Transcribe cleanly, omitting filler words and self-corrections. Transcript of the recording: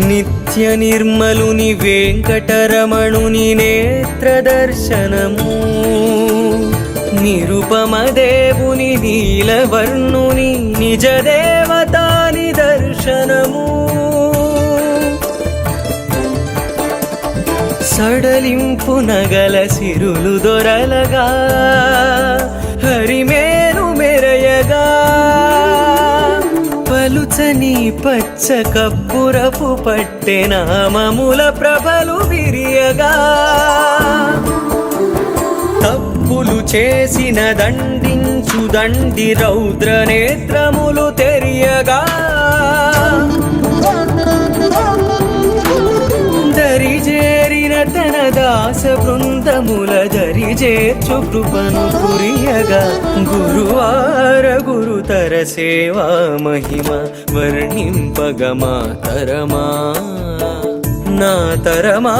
నిత్య నిర్మలుని వెంకటరమణుని నేత్రదర్శనము నిరుపమ దేవుని నీలవర్ణుని నిజ దేవతాని దర్శనము సడలింపు నగల సిరులు దొరలగా హరిమేను మెరయగా పలుచని పచ్చ కప్పురపు పట్టె నామముల ప్రభలు విరియగా తప్పులు చేసిన దండించు దండి రౌద్ర నేత్రములు తెరియగా దరిజేరిన తన దాస బృందముల దరిజేర్చు కృపను కురియగా గురువార గురుతర సేవా మహిమ వర్ణింపగ మా తరమా నా తరమా